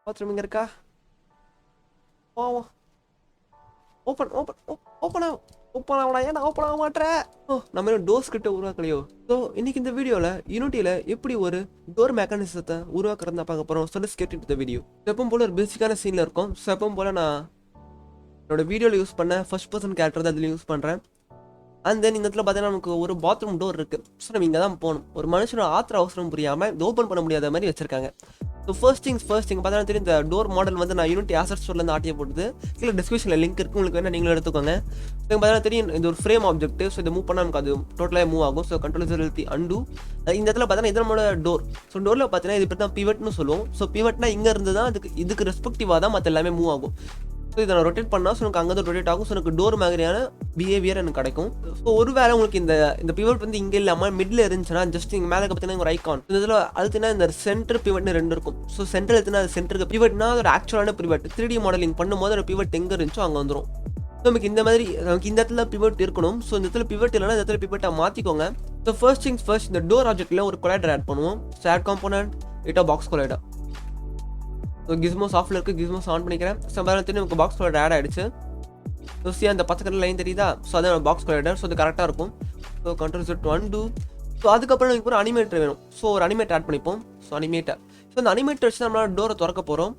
Bathroom இங்கே இருக்கா? வா வா. ஓப்பன் ஓப்பன் ஓப்பன் ஆகும். ஓப்பன் ஆகலாம். ஏன்னா ஓப்பன் ஆக மாட்டேன். நம்ம இன்னும் டோர் ஸ்கிரிப்டை உருவாக்கலையோ? ஸோ இன்னைக்கு இந்த வீடியோவில் யூனிட்டியில் எப்படி ஒரு டோர் மெக்கானிசத்தை உருவாக்குறதா பார்க்க போகிறோம். சொல்லி ஸ்கெட் இந்த வீடியோ எப்பவும் போல ஒரு பேசிக்கான சீனில் இருக்கும். ஸோ எப்பவும் போல் நான் என்னோட வீடியோவில் யூஸ் பண்ண ஃபர்ஸ்ட் பர்சன் கேரக்டர் தான் அதில் யூஸ் பண்ணுறேன். அண்ட் தென் இந்த இடத்துல பார்த்தீங்கன்னா நமக்கு ஒரு பாத்ரூம் டோர் இருக்குது. ஸோ நம்ம இங்கே தான் போகணும். ஒரு மனுஷனோட ஆத்திர அவசரம் புரியாமல் இது ஓப்பன் பண்ண முடியாத மாதிரி வச்சிருக்காங்க. ஸோ ஃபர்ஸ்ட் திங்ஸ் பார்த்தீங்கன்னா தெரியும், இந்த டோர் மாடல் வந்து நான் யூனிட்டி ஆசட் ஸ்டோர்லேருந்து ஆட்டிய போட்டுது. கீழே டிஸ்கிரிப்ஷனில் லிங்க் இருக்குது, உங்களுக்கு வேணால் நீங்களும் எடுத்துக்கோங்க. ஸோ பார்த்தீங்கன்னா தெரியும், இது ஒரு ஃப்ரேம் ஆப்ஜெக்ட். ஸோ இதை மூவ் பண்ணால் நமக்கு அது டோட்டலாக மூவ் ஆகும். ஸோ கண்ட்ரோல் அழுத்தி அண்டு. இந்த இடத்துல பார்த்தீங்கன்னா இது நம்மளோட டோர். ஸோ டோரில் பார்த்தீங்கன்னா இது இப்படி தான் பிவட்னு சொல்லுவோம். ஸோ பிவட்னா இங்கே இருந்து தான் இதுக்கு ரெஸ்பெக்டிவாக தான் மற்ற எல்லாமே மூவ் ஆகும். ஸோ இதை நான் ரொட்டேட் பண்ணால் ஸோ எனக்கு அங்கே தான் ரொட்டேட் ஆகும். ஸோ எனக்கு டோர் மாதிரியான பிஹேவியர் எனக்கு கிடைக்கும். ஸோ ஒரு வேளை உங்களுக்கு இந்த பிவட் வந்து இங்கே இல்லாமல் மிடில் இருந்துச்சுன்னா ஜஸ்ட் இங்கே மேலே பார்த்தீங்கன்னா ஒரு ஐக்கான் இதில் அழுத்தினா இந்த சென்டர் பிவட்னு ரெண்டு இருக்கும். ஸோ சென்டர் எழுத்துனா அது சென்டருக்கு பிவட்னா அதோட ஆக்சுவலான பிவட் 3D மாடலிங் பண்ணும்போது ஒரு பிவட் எங்கே இருந்துச்சோ அங்கே வந்துடும். ஸோ நமக்கு இந்த மாதிரி நமக்கு இந்த இடத்துல பிவட் இருக்கணும். ஸோ இந்த இடத்துல பிவட் இல்லைனா இந்த இடத்துல பிவட்டை மாற்றிக்கோங்க. ஸோ ஃபர்ஸ்ட் திங்ஸ் ஃபர்ஸ்ட், இந்த டோர் ஆப்ஜெக்ட்டில் ஒரு கொலைடர் ஆட் பண்ணுவோம். ஸோ ஆட் காம்போனன்ட் இட்டா பாக்ஸ் கொலைடர். ஸோ கிஸ்மோ சாஃப்ட்ல இருக்குது, கிஸ்மோஸ் ஆன் பண்ணிக்கிறேன். ஸோ தெரியும் நமக்கு பாக்ஸ் கொலைடர் ஆட் ஆகிடுச்சு. ஸோ அந்த பச்சை கலர் லைன் தெரியுதா? ஸோ அதான் பாக்ஸ் கொலைடர். ஸோ அது கரெக்டாக இருக்கும். So control set 1 2. ஸோ அதுக்கப்புறம் நமக்கு ஒரு அனிமேட்டர் வேணும். ஸோ ஒரு அனிமேட்டர் ஆட் பண்ணிப்போம். So animator. ஸோ இந்த அனிமேட்டர் வச்சு நம்மளால் டோரை திறக்க போகிறோம்.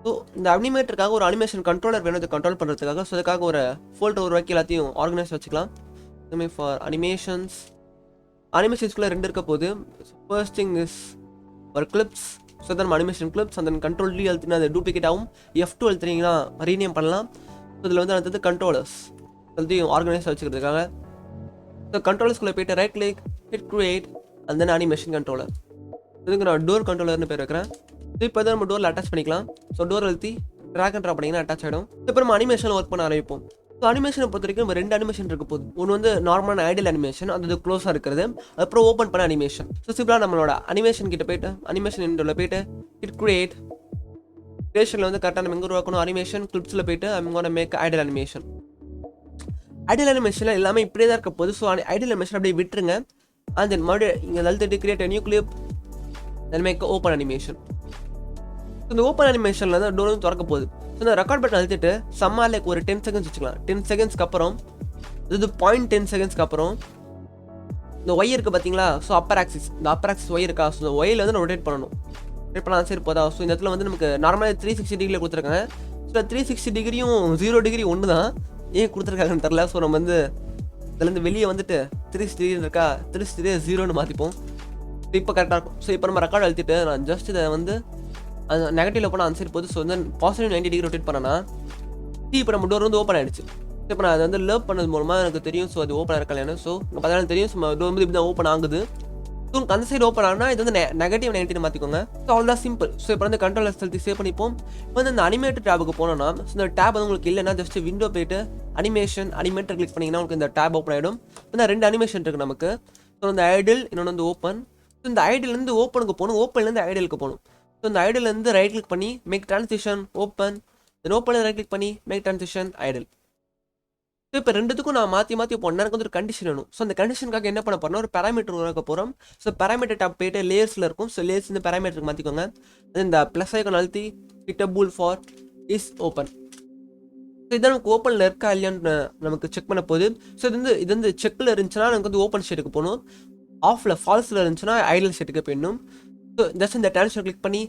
ஸோ இந்த அனிமேட்டருக்காக ஒரு அனிமேஷன் கண்ட்ரோலர் வேணும், இதை கண்ட்ரோல் பண்ணுறதுக்காக. ஸோ அதுக்காக ஒரு ஃபோல்டர் உருவாக்கி எல்லாத்தையும் ஆர்கனைஸ் வச்சுக்கலாம். இதுமாதிரி ஃபார் அனிமேஷன்ஸ்குள்ளே 2 இருக்க போகுது. ஃபர்ஸ்ட் திங் இஸ் ஒரு கிளிப்ஸ். ஸோ தான் அனிமேஷன் கிளிப்ஸ். அந்த கண்ட்ரோல் டி அழுத்தினா அது டூப்ளிகேட் ஆகும். F2 அழுத்தினீங்கன்னா ரீநேம் பண்ணலாம். ஸோ இதில் வந்து அடுத்தது கண்ட்ரோலர்ஸ் எல்லாத்தையும் ஆர்கனைஸ் வச்சுக்கிறதுக்காக. ஸோ கண்ட்ரோலர்ஸ்குள்ளே போய்ட்டு right click, hit create and then animation controller. இதுக்கு நான் டோர் கண்ட்ரோலர்னு பேர் வைக்கிறேன். ஸோ இப்போ தான் நம்ம டோரில் அட்டாச் பண்ணிக்கலாம். ஸோ டோர் அழுத்தி ட்ராக் அண்ட் ட்ராப் பண்ணிங்கன்னா அட்டாச் ஆகிடும். இப்போ நம்ம அனிமேஷன் ஒர்க் பண்ண ஆரம்பிப்போம். ஸோ அனிமேஷனை பொறுத்த வரைக்கும் நம்ம 2 அனிமேஷன் இருக்க போகுது. ஒன்று வந்து நார்மலான ஐடியல் அனிமேஷன், அது க்ளோஸாக இருக்கிறது. அப்புறம் ஓப்பன் பண்ண அனிமேஷன். ஸோ சிம்பிளாக நம்மளோட அனிமேஷன் கிட்ட போயிட்டு அனிமேஷன் இன்டோவில் போயிட்டு ஹிட் கிரியேட். கிரியேஷனில் வந்து கரெக்டாக நம்ம எங்கே உருவாக்கணும், அனிமேஷன் கிளிப்ஸில் போயிட்டு I'm make ideal animation. Ideal அனிமேஷனில் எல்லாமே இப்படியே தான் இருக்க போகுது. ஸோ ஐடியல் அனிமேஷன் அப்படியே விட்டுருங்க. அண்ட் தென் மறுபடியும் இங்கே அழுத்திட்டு create new clip, then make open animation. So இந்த ஓப்பன் அனிமேஷனில் தான் டோர் வந்து திறக்க போகுது. ஸோ இந்த ரெக்கார்ட் பட்டன் அழுத்திட்டு சம்மாலைக்கு ஒரு 10 செகண்ட்ஸ் வச்சுக்கலாம். 10 செகண்ட்ஸ்க்கு அப்புறம் இது 0.10 செகண்ட்ஸ்க்கு அப்புறம் இந்த ஒய் இருக்குது பார்த்தீங்களா? ஸோ அப்பர் ஆக்சிஸ், இந்த அப்பர் ஆக்சிஸ் ஒய் இருக்கா? ஸோ ஒயில் வந்து ரொட்டேட் பண்ணணும். ரொட்டேட் பண்ணால் சரி போதா? ஸோ இந்த இடத்துல வந்து நமக்கு நார்மலாக 360 டிகிரியில் கொடுத்துருக்காங்க. ஸோ 360 டிகிரியும் 0 டிகிரி ஒன்று தான். ஏன் கொடுத்துருக்காங்கன்னு தெரில. ஸோ நம்ம வந்து இதுலேருந்து வெளியே வந்துட்டு 360 டிகிரி இருக்கா, 360 டிகிரி 0ன்னு மாற்றிப்போம். ஸோ இப்போ கரெக்டாக இருக்கும். ஸோ இப்போ நம்ம ரெக்கார்ட் அழுத்திட்டு நான் ஜஸ்ட் இதை வந்து அது நெகட்டிவ்ல போனால் ஆன்சர் போகுது. ஸோ வந்து பாசிட்டிவ் 90 டிகிரி ரொட்டேட் பண்ணனா இப்போ நம்ம டோர் வந்து ஓப்பன் ஆகிடுச்சு. இப்போ நான் அதை வந்து லேர்ன் பண்ணது மூலமாக எனக்கு தெரியும். ஸோ அது ஓப்பன் இருக்கலைன்னு. ஸோ பார்த்தீங்கன்னா தெரியும் ஸோ டோர் வந்து இப்படி தான் ஓப்பன் ஆகுது. ஸோ அந்த சைடு ஓப்பன் ஆனால் இது வந்து நெகட்டிவ் 90 மாற்றிக்கோங்க. ஸோ அவ்வளோதான் சிம்பிள். ஸோ இப்போ வந்து கண்ட்ரோல் செலுத்தி சேவ் பண்ணிப்போம். இப்போ வந்து இந்த அனிமேட்டர் டேபுக்கு போனோம்னா ஸோ இந்த டேப் வந்து உங்களுக்கு இல்லைன்னா ஜஸ்ட் விண்டோ போயிட்டு அனிமேட்டர் கிளிக் பண்ணிங்கன்னா உங்களுக்கு இந்த டேப் ஓப்பன் ஆகிடும். இப்போ 2 அனிமேஷன் இருக்குது நமக்கு. ஸோ இந்த ஐடியல், இன்னொன்று வந்து ஓப்பன். ஸோ இந்த ஐடியல்லேருந்து ஓப்பனுக்கு போகணும், ஓப்பன்லேருந்து ஐடியலுக்கு போகணும். ஸோ இந்த ஐடியல்லேருந்து ரைட் கிளிக் பண்ணி மேக் ட்ரான்சிஷன் ஓப்பன், தென் ஓப்பனில் ரைட் கிளிக் பண்ணி மேக் ட்ரான்சிஷன் ஐடியல். ஸோ இப்போ ரெண்டுத்துக்கும் நான் மாற்றி போனேன். எனக்கு வந்து ஒரு கண்டிஷன் வேணும். ஸோ அந்த கண்டிஷனுக்காக என்ன பண்ண போறோம், ஒரு பேராமீட்டர் உருவாக்க போகிறோம். ஸோ பேராமீட்டர் டாப் போயிட்டு லேயர்ஸில் இருக்கும். ஸோ லேயர்ஸ் இந்த பேராமீட்டருக்கு மாற்றிக்கோங்க. அது இந்த ப்ளஸ் ஐக்கான் அழுத்தி கிட்டபுல் ஃபார் இஸ் ஓப்பன். ஸோ இதான் நமக்கு ஓப்பனில் இருக்கா இல்லையான்னு நமக்கு செக் பண்ண போகுது. ஸோ இது வந்து செக்கில் இருந்துச்சுன்னா நமக்கு வந்து ஓப்பன் ஷேட்டுக்கு போகணும். ஆஃபில் ஃபால்ஸில் இருந்துச்சுன்னா ஐடியல் ஷேட்டுக்கு போயிடணும். ஸோ ஜஸ்ட் இந்த ட்ரான்ஸ்ஃபர் கிளிக் பண்ணி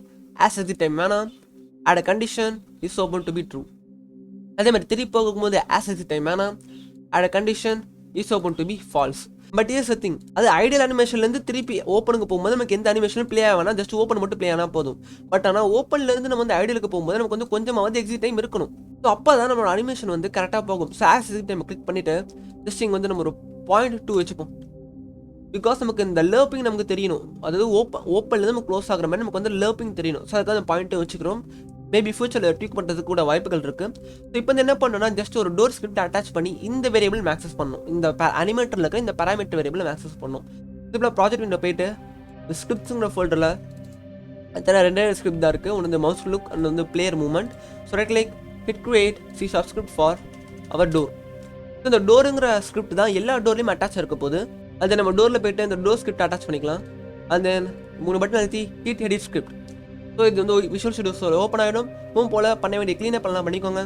ஆஸ் எக்ஸிட் டைம் வேணாம், add condition is open to be true. அதே மாதிரி திருப்பி போகும்போது ஆஸ் எக்ஸிட் டைம் வேணாம், add condition is open to be false. But here's thing, அது ஐடியல் அனிமேஷன்லேருந்து திருப்பி ஓப்பனுக்கு போகும்போது நமக்கு எந்த அனிமேஷனும் ப்ளே ஆகணும், ஜஸ்ட் ஓப்பன் மட்டும் ப்ளே ஆனால் போதும். பட் ஆனால் ஓப்பன்லேருந்து நம்ம வந்து ஐடியலுக்கு போகும்போது நமக்கு வந்து கொஞ்சமாக வந்து எக்ஸிட் டைம் இருக்கணும். ஸோ அப்போ தான் நம்மளோட அனிமேஷன் வந்து கரெக்டாக போகும். So as exit time click பண்ணிவிட்டு ஜஸ்ட் இங்கே வந்து நம்ம ஒரு 0.2 வச்சுப்போம். பிகாஸ் நமக்கு இந்த லேர்ப்பிங் நமக்கு தெரியணும். அதாவது ஓப்பன்லேருந்து நம்ம க்ளோஸ் ஆகிற மாதிரி நமக்கு வந்து லேர்ப்பிங் தெரியணும். ஸோ அதுக்காக அந்த 0.2 வச்சுக்கிறோம். மேபி ஃபியூச்சரில் ட்வீக் பண்ணுறதுக்கு கூட வாய்ப்புகள் இருக்குது. ஸோ இப்போ வந்து என்ன பண்ணணும்னா ஜஸ்ட் ஒரு டோர் ஸ்கிரிப்ட் அட்டாச் பண்ணி இந்த வேரியபிள் மேக்ஸஸ் பண்ணணும். இந்த அனிமேட்டரில் இருக்க இந்த பேராமீட்டர் வேரியபிள் மேக்ஸஸ் பண்ணணும். இப்போ ப்ராஜெக்ட் விண்டோ போயிட்டு ஸ்கிரிப்ட்ஸுங்கிற ஃபோல்டரில் அத்தனை 2 ஸ்கிரிப்ட் தான் இருக்குது. ஒன்று வந்து மவுஸ் லுக், அண்ட் வந்து player movement. So right click, hit create C# script for our door. So இந்த டோருங்கிற ஸ்கிரிப்ட் தான் எல்லா டோர்லையும் அட்டாச் இருக்க போது. அது நம்ம டோரில் போய்ட்டு இந்த டோர் ஸ்கிரிப்ட் அட்டாச் பண்ணிக்கலாம். அண்ட் தென் 3 பட்டன் அழுத்தி ஹிட் எடிட் ஸ்கிரிப்ட். ஸோ இது வந்து விஷுவல் ஸ்டுடியோ ஓப்பன் ஆகிடும். போல பண்ண வேண்டிய க்ளீனப் பண்ணலாம் பண்ணிக்கோங்க.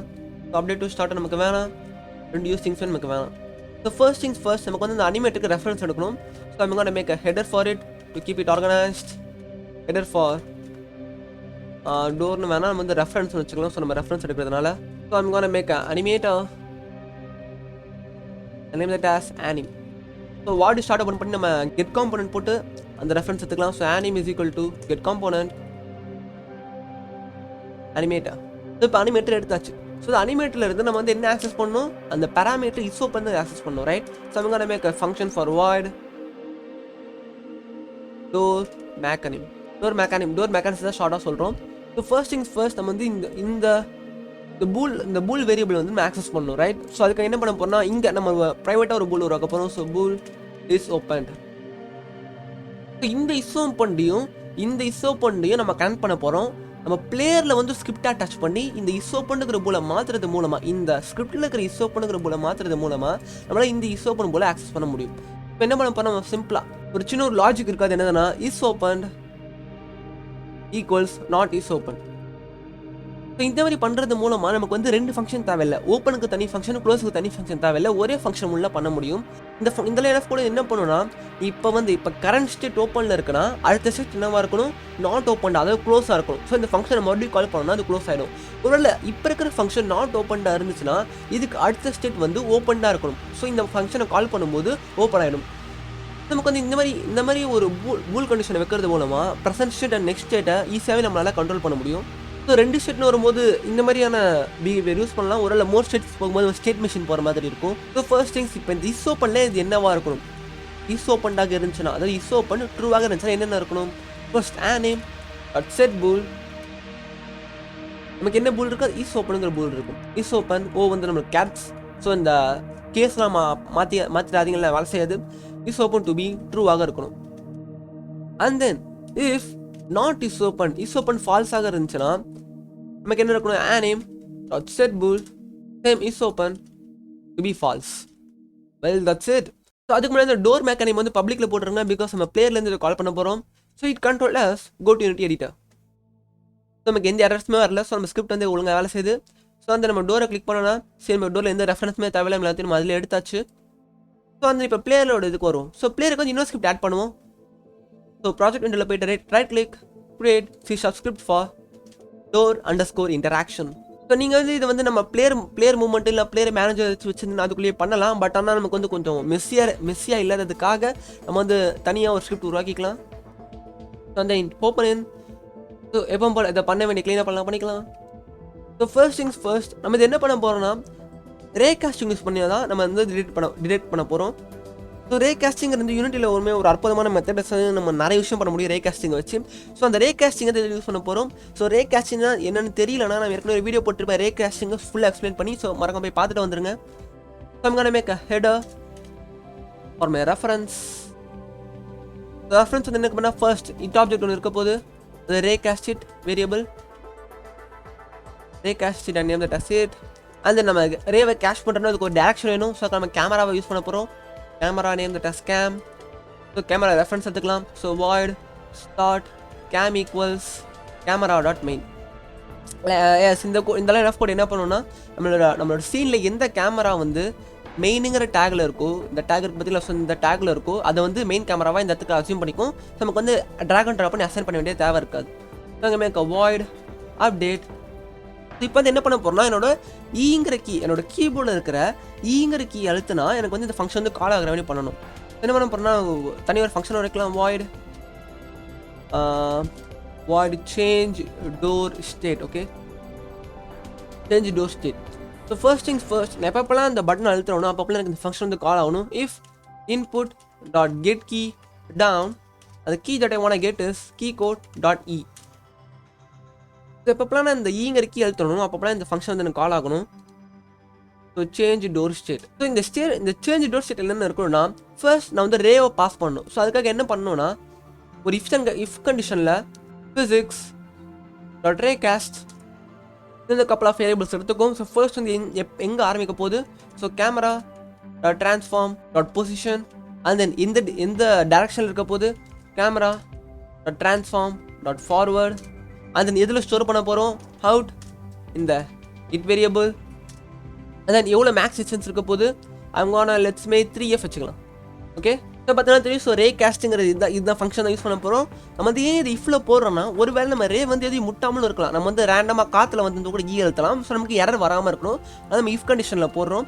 ஸோ அப்டேட் டு ஸ்டார்ட் நமக்கு வேணாம், ரெண்டு யூஸ் திங்ஸ் நமக்கு வேணாம். ஸோ ஃபர்ஸ்ட் திங்ஸ் ஃபர்ஸ்ட் நமக்கு வந்து இந்த அனிமேட்டுக்கு ரெஃபரன்ஸ் எடுக்கணும். So I'm going to make a header for it to keep it organized. Header for டோர்னு வேணால் நம்ம வந்து ரெஃபரன்ஸ் வச்சுக்கலாம். ஸோ நம்ம ரெஃபரன்ஸ் எடுக்கிறதுனால so I'm going to make an animator. name that as anim. So what start open பண்ணி நம்ம get component போட்டு அந்த ரெஃபரன்ஸ் எடுத்துக்கலாம். So anim is equal to get component animator. So இப்போ அனிமேட்டர் எடுத்தாச்சு. ஸோ இந்த அனிமேட்டரில் இருந்து நம்ம வந்து என்ன ஆக்சஸ் பண்ணணும், அந்த பேராமீட்டர் இசோப் வந்து ஆக்சஸ் பண்ணணும், right? So I'm going to make a function for void door mechanism. door mechanism தான் ஷார்ட்டாக சொல்கிறோம். ஸோ ஃபர்ஸ்ட் திங்ஸ் ஃபர்ஸ்ட் நம்ம வந்து இந்த பூல் வேரியபிள் வந்து நம்ம ஆக்சஸ் பண்ணணும், ரைட்? ஸோ அதுக்கு என்ன பண்ண போறோம்னா இங்கே நம்ம ப்ரைவேட்டாக ஒரு பூல் உருவாக்க போகிறோம். So pool is open. So இந்த இசோப்பண்டையும் நம்ம கனெக்ட் பண்ண போகிறோம். நம்ம பிளேயரில் வந்து ஸ்கிரிப்டாக டச் பண்ணி இந்த இசோப்பண்ணுங்கிற பூலை மாற்றுறது மூலமாக, இந்த ஸ்கிரிப்டில் இருக்கிற இசோப்பண்ணுங்கிற பூலை மாற்றுறது மூலமாக நம்மளால் இந்த இசோப்பன் பூலை ஆக்சஸ் பண்ண முடியும். இப்போ என்ன பண்ண போகிறோம், நம்ம சிம்பிளாக ஒரு சின்ன ஒரு லாஜிக் இருக்காது. என்னதுன்னா is open equals not is open. So இந்த மாதிரி பண்ணுறது மூலமாக நமக்கு வந்து ரெண்டு ஃபங்க்ஷன் தேவையில்லை. ஓப்பனுக்கு தனி ஃபங்க்ஷன், க்ளோஸுக்கு தனி ஃபங்க்ஷன் தேவையில்லை. ஒரே ஃபங்க்ஷன் உள்ள பண்ண முடியும். இந்த லைன் கூட என்ன பண்ணுன்னா, இப்போ கரண்ட் ஸ்டேட் ஓப்பனில் இருக்குன்னா அடுத்த ஸ்டேட் என்னவாக இருக்கணும், நாட் ஓப்பன், அதாவது க்ளோஸாக இருக்கணும். ஸோ இந்த ஃபங்க்ஷனை மறுபடியும் கால் பண்ணோம்னா அது க்ளோஸ் ஆகிடும். ஒருவேளை இப்போ இருக்கிற ஃபங்க்ஷன் நாட் ஓப்பன்டாக இருந்துச்சுன்னா இதுக்கு அடுத்த ஸ்டேட் வந்து ஓப்பன்டாக இருக்கணும். ஸோ இந்த ஃபங்க்ஷனை கால் பண்ணும்போது ஓப்பன் ஆகிடும். நமக்கு வந்து இந்த மாதிரி ஒரு பூல் கண்டிஷனை வைக்கிறது மூலமாக ப்ரெசன்ட் ஸ்டேட் அண்ட் நெக்ஸ்ட் ஸ்டேட்டை ஈஸியாகவே நம்மளால் கண்ட்ரோல் பண்ண முடியும். ஸோ ரெண்டு ஸ்டேட்னு வரும்போது இந்த மாதிரியான பிஹேவியர் யூஸ் பண்ணலாம். ஒரு மோர் ஸ்டேட்ஸ் போகும்போது ஒரு ஸ்டேட் மிஷின் போகிற மாதிரி இருக்கும். ஸோ ஃபர்ஸ்ட் திங்ஸ் இப்போ இந்த இஸ் ஓப்பனில் இது என்னவாக இருக்கணும், இஸ் ஓப்பன்டாக இருந்துச்சுன்னா, அதாவது இஸ் ஓப்பன் ட்ரூவாக இருந்துச்சுன்னா என்னென்ன இருக்கணும், ஃபர்ஸ்ட் anim செட் பூல். நமக்கு என்ன பூல் இருக்குது, இஸ் ஓப்பனுங்கிற பூல் இருக்கும். இஸ் ஓப்பன் வந்து நம்மளுக்கு கேப்ஸ். ஸோ இந்த கேஸ்லாம் மாற்றிடாதீங்களா, வேலை செய்யாது. இஸ் ஓப்பன் டு பி ட்ரூவாக இருக்கணும். And then if not is open ஃபால்ஸாக இருந்துச்சுன்னா நமக்கு என்ன இருக்கணும், anim set bool same is open to be false. Well that's it. So அதுக்கு முன்னாடி இந்த டோர் மெக்கானிசம் வந்து பப்ளிக்கில் போட்டுருங்க. பிகாஸ் நம்ம பிளேயர்லேருந்து கால் பண்ண போகிறோம். So it control as go to Unity editor. So நமக்கு எந்த எரர்ஸுமே வரல. ஸோ நம்ம ஸ்கிரிப்ட் வந்து ஒழுங்காக வேலை செய்யுது. ஸோ அந்த நம்ம டோரை கிளிக் பண்ணோன்னா சரி, நம்ம டோரில் எந்த ரெஃபரன்ஸுமே தேவையில்லை, எல்லாத்தையும் நம்ம அதில் எடுத்தாச்சு. ஸோ அந்த இப்போ பிளேயரோட இதுக்கு வரும். ஸோ பிளேயருக்கு வந்து இன்னொரு ஸ்கிரிப்ட் ஆட் பண்ணுவோம். ஸோ ப்ராஜெக்ட் விண்டோவில் போய்ட்டு right click create C# script for door underscore interaction. So நீங்கள் வந்து இது வந்து நம்ம பிளேயர் மூவ்மெண்ட் இல்லை பிளேயர் மேனேஜர் வச்சுருந்து அதுக்குள்ளேயே பண்ணலாம். பட் ஆனால் நமக்கு வந்து கொஞ்சம் மெஸ்ஸியாக இல்லாததுக்காக நம்ம வந்து தனியாக ஒரு ஸ்கிரிப்ட் உருவாக்கிக்கலாம். ஸோ அந்த ஓப்பன் ஸோ எப்போ போல் இதை பண்ண வேண்டிய க்ளீனாக பண்ணிக்கலாம். ஸோ ஃபர்ஸ்ட் திங்ஸ் ஃபர்ஸ்ட் நம்ம இது என்ன பண்ண போகிறோம்னா ரேகாஸ்டிங் யூஸ் பண்ணி தான் நம்ம வந்து டிடெக்ட் பண்ண போகிறோம். ஸோ ரேகாஸ்டிங் வந்து யூனிட்டியில் ஒரு அற்புதமான மெத்தட்ஸ் நம்ம நிறைய விஷயம் பண்ண முடியும் ரேகாஸ்டிங்கை வச்சு. ஸோ அந்த ரேகாஸ்டிங்கை யூஸ் பண்ண போகிறோம். ஸோ ரேகாஸ்டிங்னா என்னென்னு தெரியலனா நான் ஏற்கனவே ஒரு வீடியோ போட்டுருப்பேன் ரேகாஸ்டிங்கை ஃபுல்லாக எக்ஸ்பிளைன் பண்ணி. ஸோ மறக்காம போய் பார்த்துட்டு வந்துருங்க. So I'm gonna make a header for my reference. Reference வந்து என்ன பண்ணால் ஃபர்ஸ்ட் இட் ஆப்ஜெக்ட் ஒன்று இருக்க போது அது raycast variable raycast and name that as it. And then நம்ம ரேவை கேஷ் பண்ணுறோன்னா அதுக்கு ஒரு டேரக்ஷன் வேணும். ஸோ நம்ம கேமராவை யூஸ் பண்ண போகிறோம். Camera name that as cam. So camera reference எடுத்துக்கலாம். So void start cam equals camera.main. Yes இந்த லைன் ஆஃப் கோட் என்ன பண்ணணும்னா நம்மளோட சீனில் எந்த கேமரா வந்து மெயினுங்கிற டேக்கில் இருக்கோ, இந்த டேக் பற்றியில் இந்த டேக்கில் இருக்கோ அதை வந்து மெயின் கேமராவாக இந்த இடத்துக்கு அசியூம் பண்ணிக்கும். ஸோ நமக்கு வந்து ட்ராக் அண்ட் ட்ராப் பண்ணி அசைன் பண்ண வேண்டிய தேவை இருக்காது. ஸோ அங்கே மேக் void update. இப்போ வந்து என்ன பண்ண போகிறோம்னா என்னோட கீபோர்டில் இருக்கிற ஈங்கிற கீ அழுத்துனா எனக்கு வந்து இந்த ஃபங்க்ஷன் வந்து கால் ஆகிற மாதிரி பண்ணணும். என்ன பண்ண போகிறோம்னா தனி ஒரு ஃபங்க்ஷன் வைக்கலாம். void change door state. Okay, change door state. So first things first நான் எப்பப்பெல்லாம் இந்த பட்டன் அழுத்துறோன்னா அப்பப்பெல்லாம் எனக்கு இந்த ஃபங்க்ஷன் வந்து கால் ஆகணும். If input dot get key down, அந்த key that I want get is key code dot E. So எப்பப்பெல்லாம் நான் இந்த ஈங்கிற கீ அழுத்தணும் அப்பப்பெல்லாம் இந்த ஃபங்க்ஷன் வந்து எனக்கு கால் ஆகணும். So change door state. So இந்த சேஞ்ச் டோர் ஸ்டேட் என்னென்ன இருக்கணும்னா ஃபர்ஸ்ட் நான் வந்து ரேவை பாஸ் பண்ணணும். ஸோ அதுக்காக என்ன பண்ணணும்னா ஒரு இஃப் கண்டிஷனில் physics டாட் raycast இந்த கப்பல் ஆஃப் வேரியபிள்ஸ் எடுத்துக்கும். ஸோ ஃபர்ஸ்ட் வந்து எங்கே ஆரம்பிக்க போகுது, so camera dot transform dot position. And then எந்த டைரக்ஷனில் இருக்க போது camera dot transform dot forward. அந்த எதில் ஸ்டோர் பண்ண போகிறோம் அவுட் இந்த இட் வேரியபிள் and then எவ்வளோ மேக்ஸ் டிஸ்டன்ஸ் இருக்க போது அவங்க லெட்ஸ் மே 3f வச்சுக்கலாம் ஓகே ஸோ பார்த்தீங்கன்னா தெரியும் ஸோ ரே கேஸ்டிங்கிறது இதுதான் ஃபங்க்ஷன் தான் யூஸ் பண்ண போகிறோம் நம்ம வந்து ஏன் இது இஃப்ல போடுறோம்னா ஒருவேளை நம்ம ரே வந்து எதையும் முட்டாமலும் இருக்கலாம் நம்ம வந்து ரேண்டமாக காற்றுல வந்து கூட எழுத்தலாம் ஸோ நமக்கு எரர் வராமல் இருக்கணும் அது நம்ம இஃப் கண்டிஷனில் போடுறோம்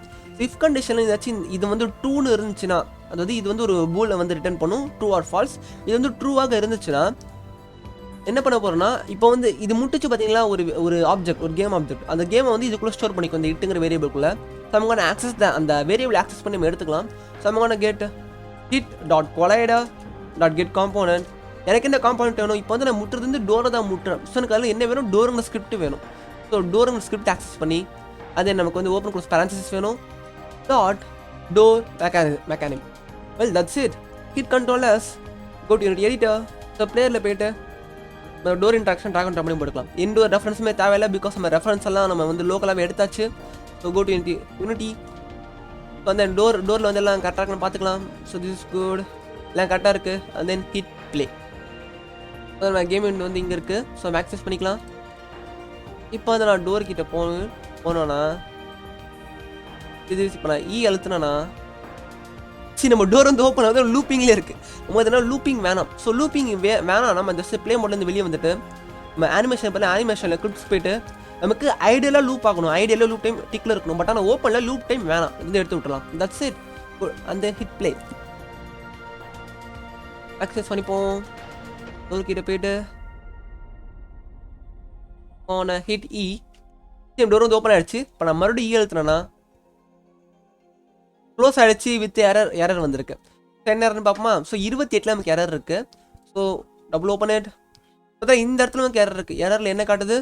இஃப் கண்டிஷனில் ஏதாச்சும் இது வந்து ட்ரூன்னு இருந்துச்சுன்னா அதாவது இது வந்து ஒரு பூலில் வந்து ரிட்டர்ன் பண்ணும் ட்ரூ ஆர் ஃபால்ஸ் இது வந்து ட்ரூவாக இருந்துச்சுன்னா என்ன பண்ண போகிறோம்னா இப்போ வந்து இது முட்டுச்சு பார்த்தீங்களா ஒரு ஆப்ஜெக்ட் ஒரு கேம் ஆப்ஜெக்ட் அந்த கேமை வந்து இதுக்குள்ளே ஸ்டோர் பண்ணிக்கும் இந்த இட்டுங்கிற வேரியபிள்குள்ளே சமமான ஆக்சஸ் அந்த வேரியபிள் ஆக்சஸ் பண்ணி நம்ம எடுத்துக்கலாம் சமமான கேட் hit.collider.get component எனக்கு என்ன காம்பனண்ட் வேணும் இப்போ வந்து நான் முட்டுறது வந்து டோரை தான் முட்டுறேன் ஸோ எனக்கு அதில் என்ன வேணும் டோருங்க ஸ்கிரிப்ட் வேணும் ஸோ டோருங்க ஸ்கிரிப்ட் ஆக்சஸ் பண்ணி அதே நமக்கு வந்து ஓப்பன் க்ளோஸ் பேரன்சிஸ் வேணும் .door mechanism well that's it hit controllers go to unity editor so பிளேயரில் போயிட்டு door interaction drag and drop பண்ணி போட்டுக்கலாம் எந்த ஒரு ரெஃபரன்ஸுமே தேவையில்லை பிகாஸ் நம்ம ரெஃபரன்ஸ் எல்லாம் நம்ம வந்து லோக்கலாகவே எடுத்தாச்சு so go to Unity so அந்த டோரில் வந்து எல்லாம் கரெக்டாக இருக்குன்னு பார்த்துக்கலாம் ஸோ திஸ் இஸ் குட் எல்லாம் கரெக்டாக இருக்குது and then hit play so நம்ம கேம் வந்து இங்கே இருக்குது ஸோ ஆக்சஸ் பண்ணிக்கலாம் இப்போ வந்து நான் டோர் கிட்ட போனோன்னா இது இப்போ நான் அழுத்தினா சரி நம்ம டோர் வந்து ஓப்பன் ஆகுது லூப்பிங்லேயே இருக்குது நம்ம எதனால் லூப்பிங் வேணாம் ஸோ லூப்பிங் வேணாம் நம்ம ஜஸ்ட் ப்ளே மோட்லேருந்து வெளியே வந்துட்டு நம்ம அனிமேஷன் பண்ணி அனிமேஷனில் கிளிப்ஸ் போயிட்டு நமக்கு ஐடியலாக லூப் ஆகணும் ஐடியலாக லூப் டைம் டிக்கில் இருக்கணும் பட் ஆனால் ஓப்பனில் லூப் டைம் வேணாம் இது எடுத்து விட்டுலாம் தட்ஸ் இட் அந்த ஹிட் ப்ளே ஆக்சஸ் பண்ணிப்போம் டோர் கிட்ட போயிட்டு ஹிட் டோர் வந்து ஓப்பன் ஆகிடுச்சு இப்போ நான் மறுபடியும் எழுத்துனேன்னா க்ளோஸ் ஆகிடுச்சு வித் எரர் வந்திருக்கு என்ன எரர்னு பார்ப்போமா ஸோ 28 நமக்கு எரர் இருக்குது ஸோ டபுள் ஓப்பன் இட் அதான் இந்த இடத்துல நமக்கு எரர் இருக்குது எரரில் என்ன காட்டுது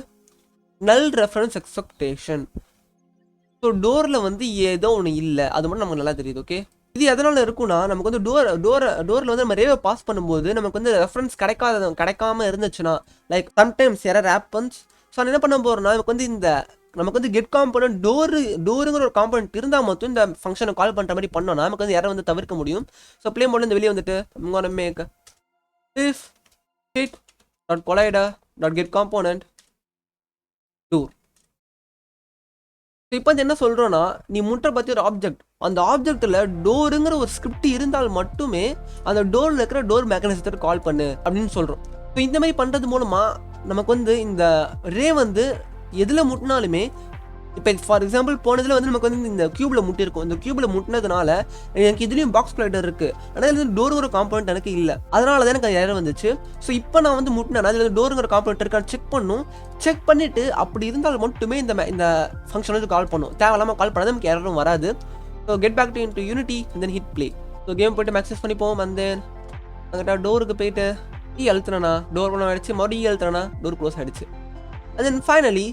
நல் ரெஃபரன்ஸ் எக்ஸ்பெக்டேஷன் ஸோ டோரில் வந்து ஏதோ ஒன்று இல்லை அது மட்டும் நமக்கு நல்லா தெரியுது ஓகே இது எதனால் இருக்குன்னா நமக்கு வந்து டோரில் வந்து நம்ம ரேவை பாஸ் பண்ணும்போது நமக்கு வந்து ரெஃபரன்ஸ் கிடைக்காம இருந்துச்சுன்னா லைக் சம்டைம்ஸ் எரர் ஆப்பன்ஸ் ஸோ என்ன பண்ண போகிறோம்னா நமக்கு வந்து கெட் காம்பனண்ட் டோருங்கிற ஒரு காம்பனண்ட் இருந்தால் மட்டும் இந்த ஃபங்க்ஷனை கால் பண்ணுற மாதிரி பண்ணோன்னா நமக்கு வந்து யாரை வந்து தவிர்க்க முடியும் ஸோ ப்ளே மோட்லேருந்து வெளியே வந்துட்டு make if hit.collider.get component door இப்போ வந்து என்ன சொல்கிறோன்னா நீ முட்டை பற்றி ஒரு ஆப்ஜெக்ட் அந்த ஆப்ஜெக்டில் டோருங்கிற ஒரு ஸ்கிரிப்ட் இருந்தால் மட்டுமே அந்த டோரில் இருக்கிற டோர் மெக்கானிசத்தை கால் பண்ணு அப்படின்னு சொல்கிறோம் ஸோ இந்த மாதிரி பண்ணுறது மூலமாக நமக்கு வந்து இந்த ரே வந்து எதில் முட்டினாலுமே இப்போ ஃபார் எக்ஸாம்பிள் போனதில் வந்து நமக்கு வந்து இந்த க்யூபில் முட்டிருக்கும் இந்த க்யூபில் முட்டினதுனால எனக்கு இதுலேயும் பாக்ஸ் கொலைடர் இருக்குது ஆனால் இதில் வந்து டோருங்கிற காம்பனண்ட் எனக்கு இல்லை அதனால தான் எனக்கு எரர் வந்துச்சு ஸோ இப்போ நான் வந்து முட்டினேன்னா அதில் வந்து டோருங்கிற காம்பனண்ட் இருக்கான்னு செக் பண்ணிவிட்டு அப்படி இருந்தால் மட்டுமே இந்த ஃபங்க்ஷன் வந்து கால் பண்ணும் தேவையில்லாமல் கால் பண்ணால் நமக்கு எரரும் வராது so get back to Unity and then hit play so game போய்ட்டு ஆக்சஸ் பண்ணிப்போம் அண்ட் தென் அங்கிட்ட டோருக்கு போயிட்டு அழுத்தினா டோர் பண்ண ஆகிடுச்சு மறுபடியும் அழுத்தினா டோர் க்ளோஸ் ஆகிடுச்சு and then finally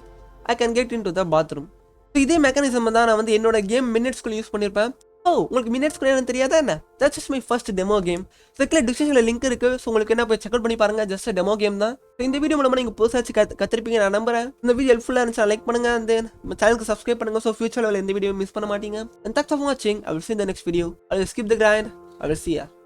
I can get into the bathroom so இதே மெக்கானிசம் தான் நான் வந்து என்னோட கேம் மினிட்ஸ்குள்ள யூஸ் பண்ணியிருப்பேன் உங்களுக்கு மினிட்ஸ்குள்ள எனக்கு தெரியாதா என்ன that's is my first demo game இதுக்குள்ள டிஸ்கிரிப்ஷனில் லிங்க் இருக்குது ஸோ உங்களுக்கு என்ன போய் செக் அவுட் பண்ணி பாருங்க ஜஸ்ட் டெமோ கேம் தான் ஸோ இந்த வீடியோ மூலமாக நீங்கள் புதுசாச்சு கற்றுப்பீங்க நான் நம்புறேன் இந்த வீடியோ ஹெல்ப்ஃபுல்லாக இருந்துச்சு லைக் பண்ணுங்க and then நம்ம சேனலுக்கு சப்ஸ்கிரைப் பண்ணுங்க ஸோ ஃபியூச்சரில் இந்த வீடியோ மிஸ் பண்ண மாட்டீங்க and thanks for watching I will see you in the next video I will skip the grind I will see ya